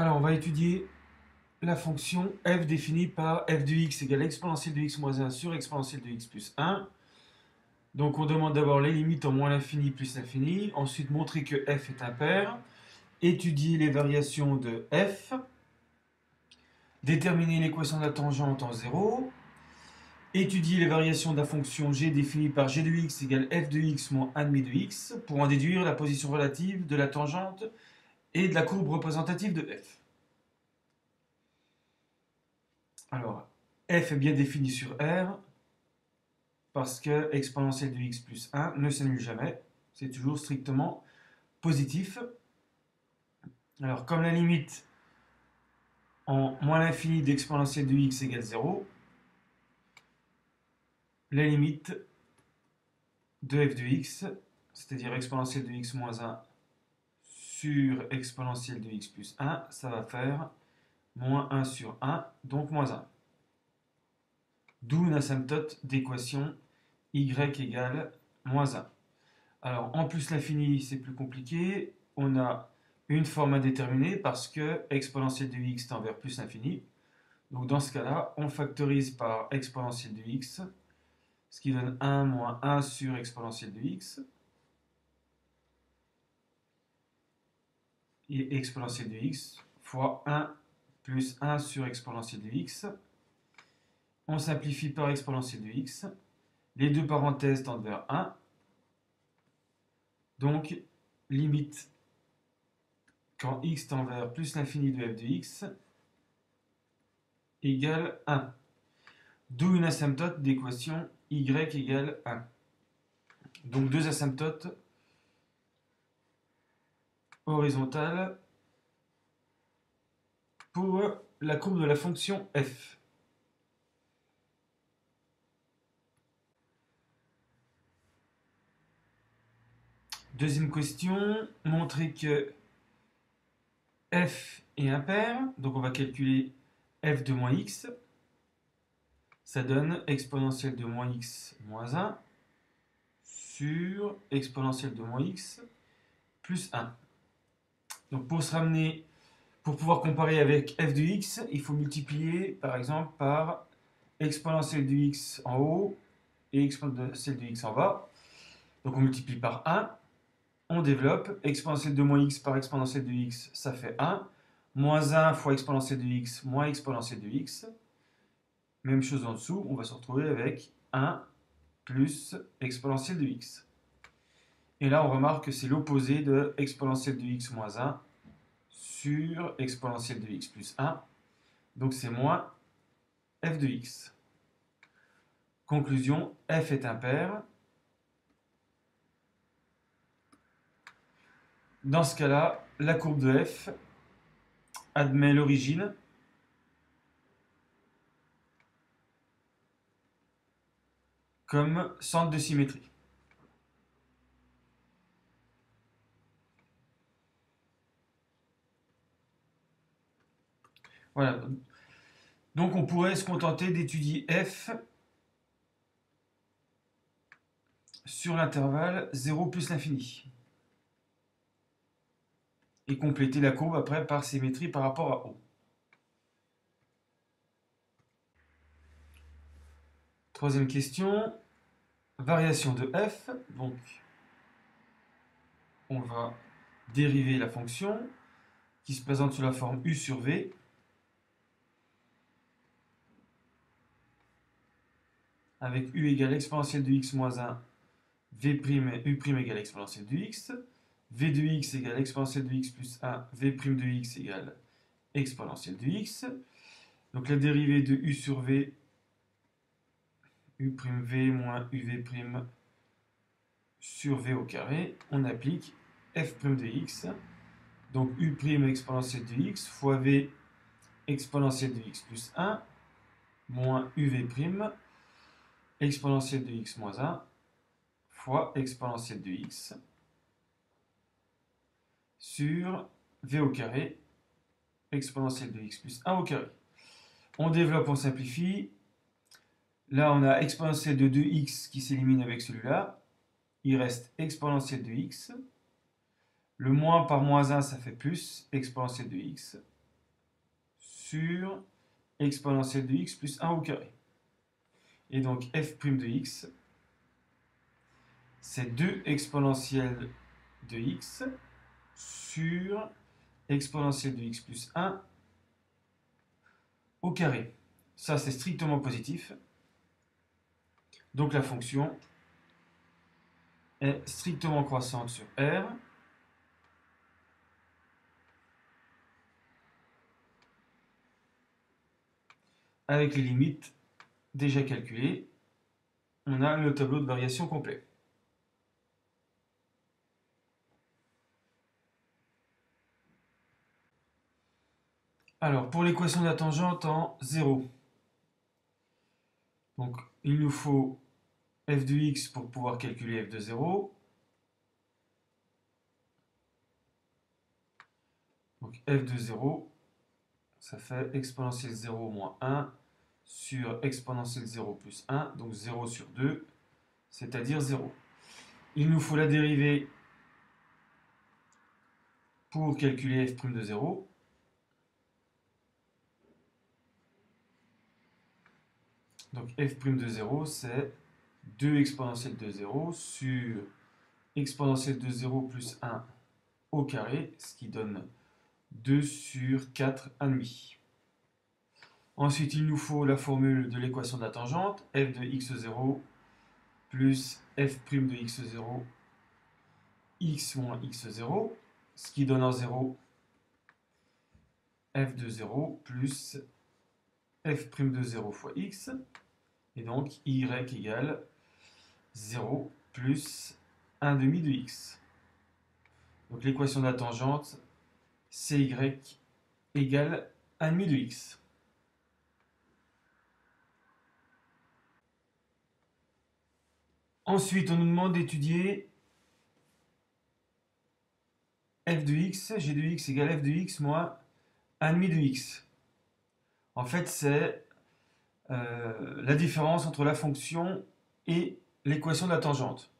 Alors, on va étudier la fonction f définie par f de x égale exponentielle de x moins 1 sur exponentielle de x plus 1. Donc, on demande d'abord les limites en moins l'infini plus l'infini. Ensuite, montrer que f est impair. Étudier les variations de f. Déterminer l'équation de la tangente en 0. Étudier les variations de la fonction g définie par g de x égale f de x moins 1 demi de x pour en déduire la position relative de la tangente et de la courbe représentative de f. Alors, f est bien défini sur R parce que exponentielle de x plus 1 ne s'annule jamais. C'est toujours strictement positif. Alors, comme la limite en moins l'infini d'exponentielle de x égale 0, la limite de f de x, c'est-à-dire exponentielle de x moins 1 sur exponentielle de x plus 1, ça va faire moins 1 sur 1, donc moins 1. D'où une asymptote d'équation y égale moins 1. Alors, en plus l'infini, c'est plus compliqué. On a une forme indéterminée parce que exponentielle de x tend vers plus l'infini. Donc, dans ce cas-là, on factorise par exponentielle de x, ce qui donne 1 moins 1 sur exponentielle de x. Et exponentielle de x fois 1 plus 1 sur exponentielle de x. On simplifie par exponentielle de x. Les deux parenthèses tendent vers 1. Donc, limite quand x tend vers plus l'infini de f de x égale 1. D'où une asymptote d'équation y égale 1. Donc deux asymptotes horizontales pour la courbe de la fonction f. Deuxième question, montrer que f est impair. Donc on va calculer f de moins x. Ça donne exponentielle de moins x moins 1 sur exponentielle de moins x plus 1. Donc pour pouvoir comparer avec f de x, il faut multiplier par exemple par exponentielle de x en haut et exponentielle de x en bas. Donc on multiplie par 1, on développe, exponentielle de moins x par exponentielle de x, ça fait 1, moins 1 fois exponentielle de x moins exponentielle de x. Même chose en dessous, on va se retrouver avec 1 plus exponentielle de x. Et là, on remarque que c'est l'opposé de exponentielle de x moins 1 sur exponentielle de x plus 1. Donc c'est moins f de x. Conclusion, f est impair. Dans ce cas-là, la courbe de f admet l'origine comme centre de symétrie. Voilà. Donc on pourrait se contenter d'étudier f sur l'intervalle 0 plus l'infini. Et compléter la courbe après par symétrie par rapport à O. Troisième question, variation de f. Donc on va dériver la fonction qui se présente sous la forme u sur v. Avec u égale exponentielle de x moins 1, v' u' égale exponentielle de x, v de x égale exponentielle de x plus 1, v' de x égale exponentielle de x. Donc la dérivée de u sur v, u'v moins uv' sur v au carré, on applique f' de x. Donc u' exponentielle de x fois v exponentielle de x plus 1 moins uv' exponentielle de x moins 1 fois exponentielle de x sur v au carré exponentielle de x plus 1 au carré. On développe, on simplifie. Là, on a exponentielle de 2x qui s'élimine avec celui-là. Il reste exponentielle de x. Le moins par moins 1, ça fait plus exponentielle de x. sur exponentielle de x plus 1 au carré. Et donc f' de x, c'est 2 exponentielle de x sur exponentielle de x plus 1 au carré. Ça, c'est strictement positif. Donc la fonction est strictement croissante sur R. Avec les limites déjà calculées, on a le tableau de variation complet. Alors, pour l'équation de la tangente en 0, donc il nous faut f de x pour pouvoir calculer f de 0. Donc f de 0, ça fait exponentielle 0 moins 1 sur exponentielle 0 plus 1, donc 0 sur 2, c'est-à-dire 0. Il nous faut la dérivée pour calculer f' de 0. Donc f' de 0, c'est 2 exponentielle de 0 sur exponentielle de 0 plus 1 au carré, ce qui donne 2 sur 4 à demi. Ensuite, il nous faut la formule de l'équation de la tangente, f de x0 plus f' de x0, x moins x0, ce qui donne en 0 f de 0 plus f' de 0 fois x, et donc y égale 0 plus 1 demi de x. Donc l'équation de la tangente, cy égale 1 demi de x. Ensuite, on nous demande d'étudier f de x, g de x égale f de x moins 1 demi de x. En fait, c'est la différence entre la fonction et l'équation de la tangente.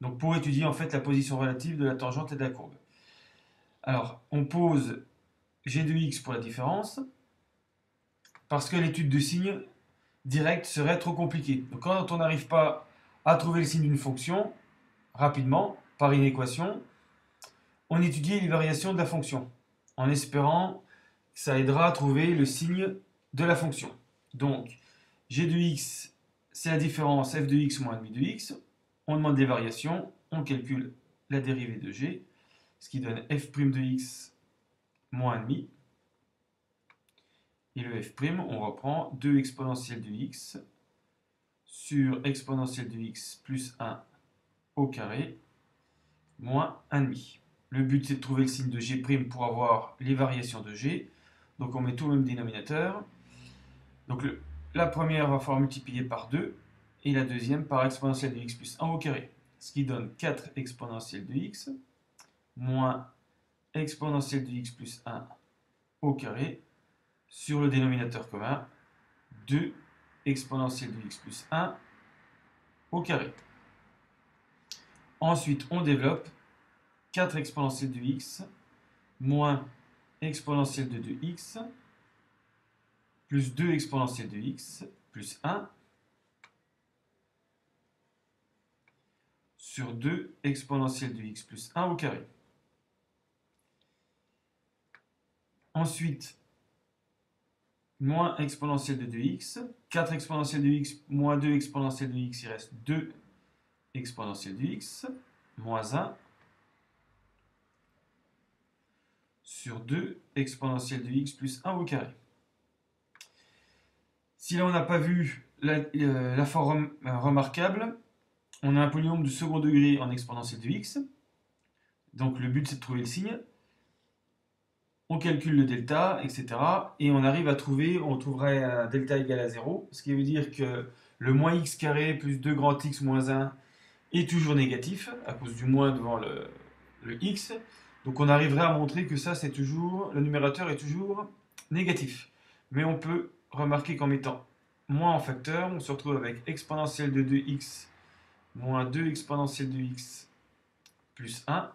Donc pour étudier en fait la position relative de la tangente et de la courbe. Alors, on pose g de x pour la différence, parce que l'étude de signe direct serait trop compliquée. Donc quand on n'arrive pas à trouver le signe d'une fonction rapidement, par une équation, on étudie les variations de la fonction, en espérant que ça aidera à trouver le signe de la fonction. Donc, g de x, c'est la différence f de x moins 1,5 de x. On demande des variations, on calcule la dérivée de g, ce qui donne f' de x moins 1,5. Et le f', on reprend 2 exponentielle de x sur exponentielle de x plus 1 au carré moins 1,5. Le but, c'est de trouver le signe de g' pour avoir les variations de g. Donc on met tout au même dénominateur. Donc la première va falloir multiplier par 2 et la deuxième par exponentielle de x plus 1 au carré. Ce qui donne 4 exponentielle de x moins exponentielle de x plus 1 au carré sur le dénominateur commun 2 exponentielle de x plus 1 au carré. Ensuite, on développe 4 exponentielle de x moins exponentielle de 2x plus 2 exponentielle de x plus 1 sur 2 exponentielle de x plus 1 au carré. Ensuite, moins exponentielle de 2x, 4 exponentielle de x moins 2 exponentielle de x, il reste 2 exponentielle de x, moins 1 sur 2 exponentielle de x plus 1 au carré. Si là on n'a pas vu la forme remarquable, on a un polynôme de second degré en exponentielle de x. Donc le but c'est de trouver le signe. On calcule le delta, etc. Et on arrive à trouver, on trouverait un delta égal à 0. Ce qui veut dire que le moins x carré plus 2 grand x moins 1 est toujours négatif, à cause du moins devant le x. Donc on arriverait à montrer que ça c'est toujours, le numérateur est toujours négatif. Mais on peut remarquer qu'en mettant moins en facteur, on se retrouve avec exponentielle de 2x moins 2 exponentielle de x plus 1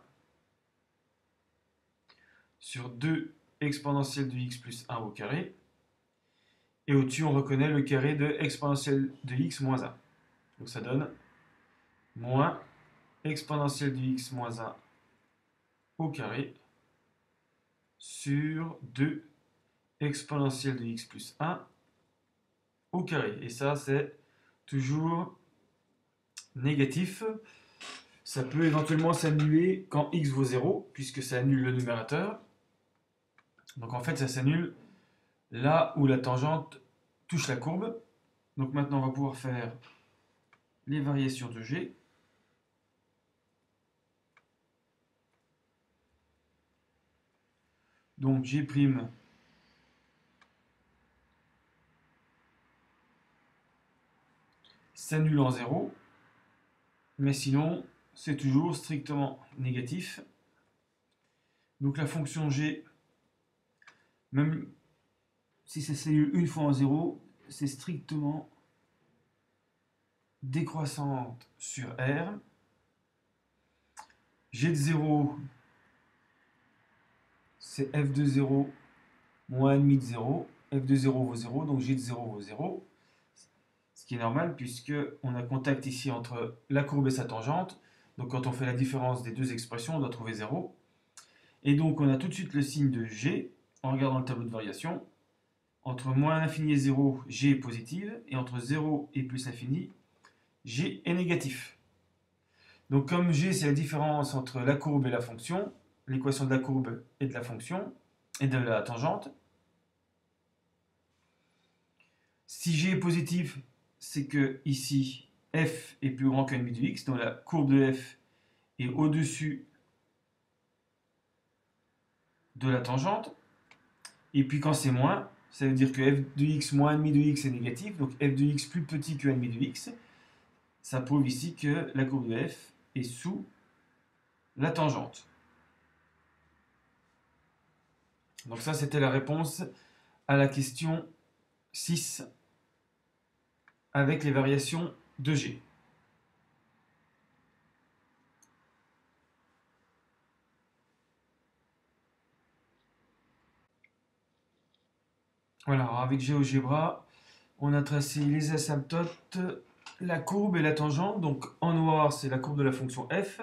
sur 2 exponentielle de x plus 1 au carré. Et au-dessus, on reconnaît le carré de exponentielle de x moins 1. Donc ça donne moins exponentielle de x moins 1 au carré sur 2 exponentielle de x plus 1 au carré. Et ça, c'est toujours négatif. Ça peut éventuellement s'annuler quand x vaut 0, puisque ça annule le numérateur. Donc en fait, ça s'annule là où la tangente touche la courbe. Donc maintenant, on va pouvoir faire les variations de g. Donc g' s'annule en 0, mais sinon, c'est toujours strictement négatif. Donc la fonction g, même si ça s'annule une fois en 0, c'est strictement décroissante sur R. G de 0, c'est f de 0 moins 1,5 de 0. F de 0 vaut 0, donc G de 0 vaut 0. Ce qui est normal puisqu'on a contact ici entre la courbe et sa tangente. Donc quand on fait la différence des deux expressions, on doit trouver 0. Et donc on a tout de suite le signe de G en regardant le tableau de variation. Entre moins l'infini et 0, G est positive. Et entre 0 et plus l'infini, G est négatif. Donc comme G, c'est la différence entre la courbe et la fonction, l'équation de la courbe et de la fonction, et de la tangente. Si G est positif, c'est que ici, f est plus grand que 1,5 de x, donc la courbe de f est au-dessus de la tangente. Et puis quand c'est moins, ça veut dire que f de x moins 1,5 de x est négatif, donc f de x plus petit que 1,5 de x. Ça prouve ici que la courbe de f est sous la tangente. Donc ça, c'était la réponse à la question 6 avec les variations de G. Voilà, alors avec GeoGebra, on a tracé les asymptotes, la courbe et la tangente. Donc en noir, c'est la courbe de la fonction f.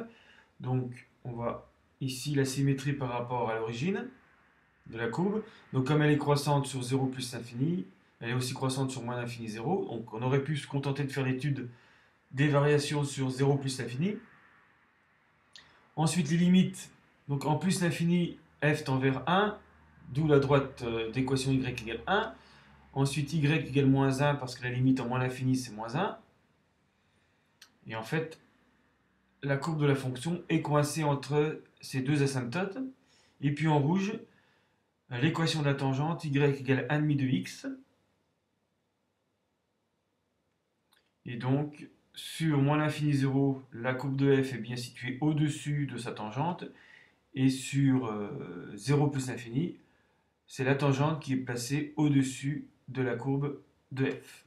Donc on voit ici la symétrie par rapport à l'origine de la courbe. Donc comme elle est croissante sur 0 plus l'infini, elle est aussi croissante sur moins l'infini 0. Donc on aurait pu se contenter de faire l'étude des variations sur 0 plus l'infini. Ensuite les limites. Donc en plus l'infini, f tend vers 1, d'où la droite d'équation y égale 1. Ensuite y égale moins 1 parce que la limite en moins l'infini c'est moins 1. Et en fait, la courbe de la fonction est coincée entre ces deux asymptotes. Et puis en rouge, l'équation de la tangente, y égale 1,5 de x. Et donc, sur moins l'infini 0, la courbe de f est bien située au-dessus de sa tangente. Et sur 0 plus l'infini, c'est la tangente qui est placée au-dessus de la courbe de f.